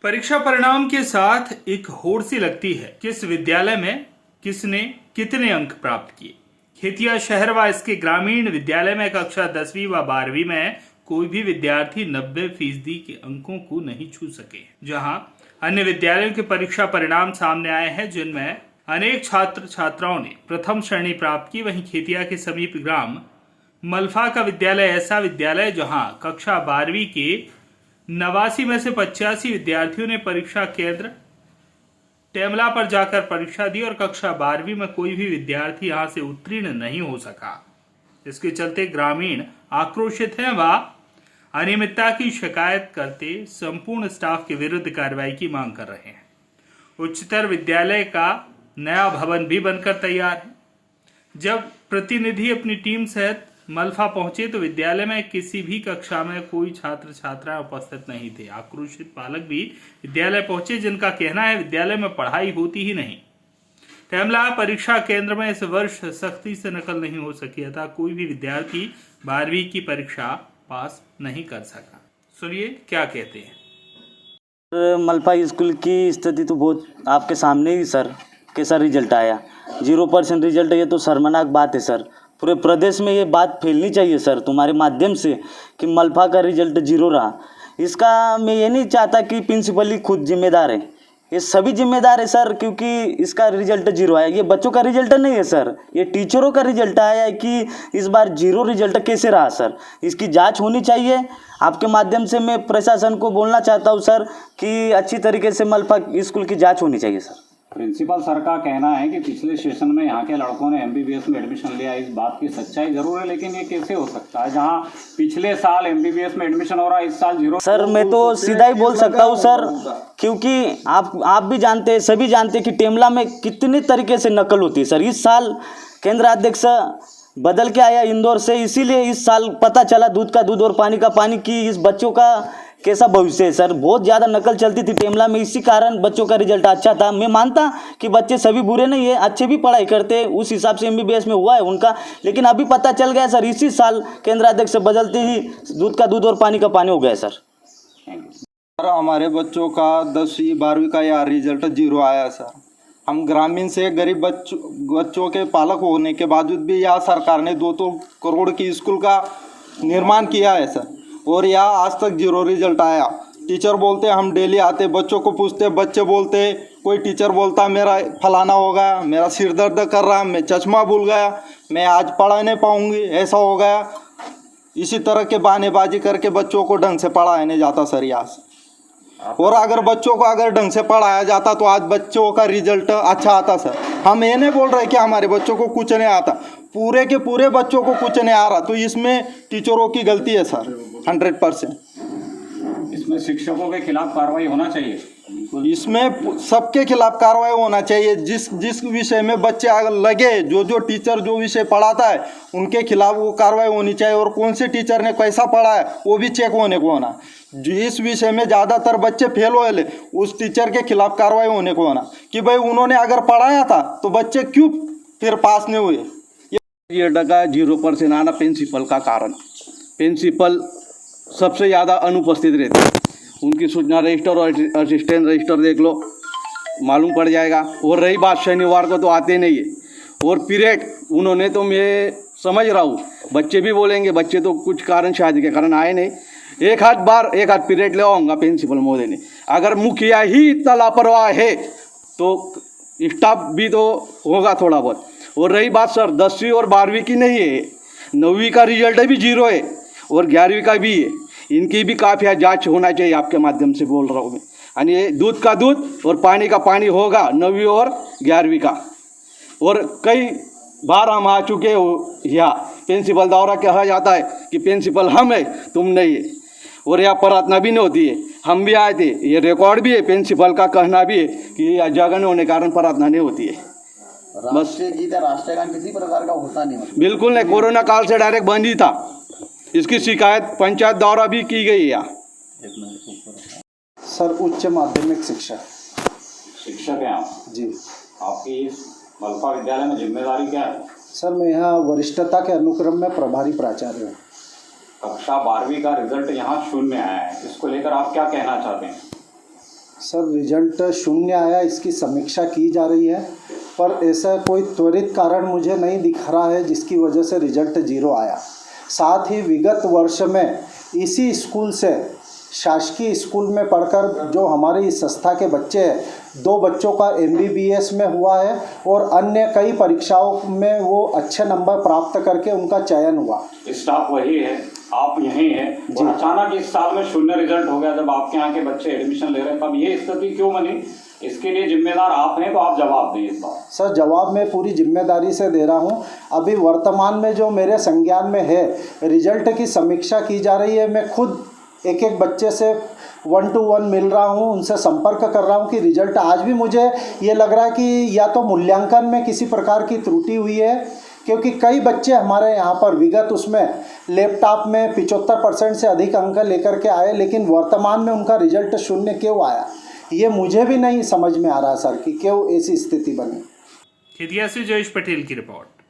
परीक्षा परिणाम के साथ एक होड़ सी लगती है किस विद्यालय में किसने कितने अंक प्राप्त किए। खेतिया शहर व इसके ग्रामीण विद्यालय में कक्षा 10वीं व 12वीं में कोई भी विद्यार्थी 90% के अंकों को नहीं छू सके, जहां अन्य विद्यालयों के परीक्षा परिणाम सामने आए हैं जिनमें अनेक छात्र छात्राओं ने प्रथम श्रेणी प्राप्त की। वहीं खेतिया के समीप ग्राम मलफा का विद्यालय ऐसा विद्यालय जहां कक्षा 12वीं के 89 में से 85 विद्यार्थियों ने परीक्षा केंद्र टेमला पर जाकर परीक्षा दी और कक्षा 12वीं में कोई भी विद्यार्थी यहां से उत्तीर्ण नहीं हो सका। इसके चलते ग्रामीण आक्रोशित हैं व अनियमितता की शिकायत करते संपूर्ण स्टाफ के विरुद्ध कार्रवाई की मांग कर रहे हैं। उच्चतर विद्यालय का नया भवन भी बनकर तैयार है। जब प्रतिनिधि अपनी टीम सहित मलफा पहुंचे तो विद्यालय में किसी भी कक्षा में कोई छात्र छात्रा उपस्थित नहीं थे। आक्रोशित पालक भी विद्यालय पहुंचे जिनका कहना है विद्यालय में पढ़ाई होती ही नहीं। टेमला परीक्षा केंद्र में इस वर्ष सख्ती से नकल नहीं हो सकी अतः कोई भी विद्यार्थी 12वीं की परीक्षा पास नहीं कर सका। सुनिए क्या कहते हैं। मलफा स्कूल की स्थिति तो बहुत आपके सामने ही सर, कैसा रिजल्ट आया, 0% रिजल्ट। ये तो शर्मनाक बात है सर। पूरे प्रदेश में ये बात फैलनी चाहिए सर तुम्हारे माध्यम से कि मलफा का रिजल्ट 0 रहा। इसका मैं ये नहीं चाहता कि प्रिंसिपल ही खुद जिम्मेदार है, ये सभी जिम्मेदार है सर, क्योंकि इसका रिजल्ट 0 आया। ये बच्चों का रिजल्ट नहीं है सर, ये टीचरों का रिजल्ट आया है कि इस बार 0 रिजल्ट कैसे रहा सर। इसकी जांच होनी चाहिए। आपके माध्यम से मैं प्रशासन को बोलना चाहता हूँ सर कि अच्छी तरीके से मलफा स्कूल की जाँच होनी चाहिए सर। प्रिंसिपल सर का कहना है कि पिछले सेशन में यहाँ के लड़कों ने एमबीबीएस में एडमिशन लिया। इस बात की सच्चाई जरूर है, लेकिन ये कैसे हो सकता है जहाँ पिछले साल एमबीबीएस में एडमिशन हो रहा है, इस साल 0। सर मैं तो सीधा ही बोल सकता हूँ सर, क्योंकि आप भी जानते हैं, सभी जानते हैं कि टेमला में कितने तरीके से नकल होती है सर। इस साल केंद्र अध्यक्ष बदल के आया इंदौर से, इसीलिए इस साल पता चला दूध का दूध और पानी का पानी कि इस बच्चों का कैसा भविष्य है सर। बहुत ज़्यादा नकल चलती थी टेमला में, इसी कारण बच्चों का रिजल्ट अच्छा था। मैं मानता कि बच्चे सभी बुरे नहीं है, अच्छे भी पढ़ाई करते हैं, उस हिसाब से एमबीबीएस में हुआ है उनका। लेकिन अभी पता चल गया सर, इसी साल केंद्र अध्यक्ष बदलते ही दूध का दूध और पानी का पानी हो गया सर। सर हमारे बच्चों का 10वीं 12वीं का यार रिजल्ट 0 आया सर। हम ग्रामीण से गरीब बच्चों के पालक होने के बावजूद भी यहाँ सरकार ने 2 करोड़ की स्कूल का निर्माण किया है सर, और यहाँ आज तक 0 रिजल्ट आया। टीचर बोलते हम डेली आते, बच्चों को पूछते, बच्चे बोलते, कोई टीचर बोलता मेरा फलाना हो गया, मेरा सिर दर्द कर रहा, मैं चश्मा भूल गया, मैं आज पढ़ा नहीं पाऊँगी, ऐसा हो गया। इसी तरह के बहानेबाजी करके बच्चों को ढंग से पढ़ाया नहीं जाता सर यहाँ से। और अगर बच्चों को अगर ढंग से पढ़ाया जाता तो आज बच्चों का रिजल्ट अच्छा आता सर। हम ये नहीं बोल रहे कि हमारे बच्चों को कुछ नहीं आता, पूरे के पूरे बच्चों को कुछ नहीं आ रहा, तो इसमें टीचरों की गलती है सर 100%। इसमें शिक्षकों के खिलाफ कार्रवाई होना चाहिए। इसमें सबके खिलाफ कार्रवाई होना चाहिए। जिस विषय में बच्चे लगे, जो टीचर जो विषय पढ़ाता है उनके खिलाफ वो कार्रवाई होनी चाहिए, और कौन से टीचर ने कैसा पढ़ा है वो भी चेक होने को होना। जिस विषय में ज़्यादातर बच्चे फेल हुए उस टीचर के खिलाफ कार्रवाई होने को होना कि भाई उन्होंने अगर पढ़ाया था तो बच्चे क्यों फिर पास नहीं हुए। ये डगा 0% आना प्रिंसिपल का कारण। प्रिंसिपल सबसे ज़्यादा अनुपस्थित रहते हैं। उनकी सूचना रजिस्टर और असिस्टेंट रजिस्टर देख लो, मालूम पड़ जाएगा। और रही बात शनिवार को तो आते नहीं है, और पीरियड उन्होंने तो मैं समझ रहा हूँ बच्चे भी बोलेंगे, बच्चे तो कुछ कारण शादी के कारण आए नहीं। एक आध पीरियड ले आऊँगा प्रिंसिपल महोदय ने। अगर मुखिया ही इतना लापरवाह है तो स्टाफ भी तो होगा थोड़ा बहुत। और रही बात सर 10वीं और 12वीं की नहीं है, 9वीं का रिजल्ट भी 0 है और 11वीं का भी है। इनकी भी काफ़ी जांच होना चाहिए, आपके माध्यम से बोल रहा हूँ मैं। यानी ये दूध का दूध और पानी का पानी होगा 9वीं और 11वीं का। और कई बार हम आ चुके हो, यहाँ प्रिंसिपल दौरा कहा जाता है कि प्रिंसिपल हम है तुम नहीं है, और यहाँ प्रार्थना भी नहीं होती है। हम भी आए थे, ये रिकॉर्ड भी है, प्रिंसिपल का कहना भी है कि जगह होने के कारण प्रार्थना नहीं होती है। बस राष्ट्रगान किसी प्रकार का होता नहीं, बिल्कुल नहीं। कोरोना काल से डायरेक्ट बंद ही था। इसकी शिकायत पंचायत द्वारा भी की गई है। सर उच्च माध्यमिक शिक्षा शिक्षक हैं आप जी। आपकी इस मलफा विद्यालय में जिम्मेदारी क्या है? सर मैं यहाँ वरिष्ठता के अनुक्रम में प्रभारी प्राचार्य हूँ। कक्षा 12वीं का रिजल्ट यहाँ 0 आया है, इसको लेकर आप क्या कहना चाहते हैं? सर रिजल्ट शून्य आया, इसकी समीक्षा की जा रही है, पर ऐसा कोई त्वरित कारण मुझे नहीं दिख रहा है जिसकी वजह से रिजल्ट 0 आया। साथ ही विगत वर्ष में इसी स्कूल से शासकीय स्कूल में पढ़कर जो हमारी इस संस्था के बच्चे हैं, 2 बच्चों का MBBS में हुआ है और अन्य कई परीक्षाओं में वो अच्छे नंबर प्राप्त करके उनका चयन हुआ। स्टाफ वही है, आप यहीं हैं और अचानक इस साल में शून्य रिजल्ट हो गया जब आपके यहाँ के बच्चे एडमिशन ले रहे हैं, तब ये स्थिति क्यों बनी? इसके लिए जिम्मेदार आप हैं, तो आप जवाब दें इस बार। सर जवाब मैं पूरी जिम्मेदारी से दे रहा हूँ। अभी वर्तमान में जो मेरे संज्ञान में है, रिजल्ट की समीक्षा की जा रही है। मैं खुद एक एक बच्चे से 1-to-1 मिल रहा हूँ, उनसे संपर्क कर रहा हूँ कि रिजल्ट आज भी मुझे ये लग रहा है कि या तो मूल्यांकन में किसी प्रकार की त्रुटि हुई है, क्योंकि कई बच्चे हमारे यहाँ पर विगत उसमें लैपटॉप में 75% से अधिक अंक लेकर के आए, लेकिन वर्तमान में उनका रिजल्ट शून्य क्यों आया, ये मुझे भी नहीं समझ में आ रहा सर कि क्यों ऐसी स्थिति बनी। खेतिया से जयेश पटेल की रिपोर्ट।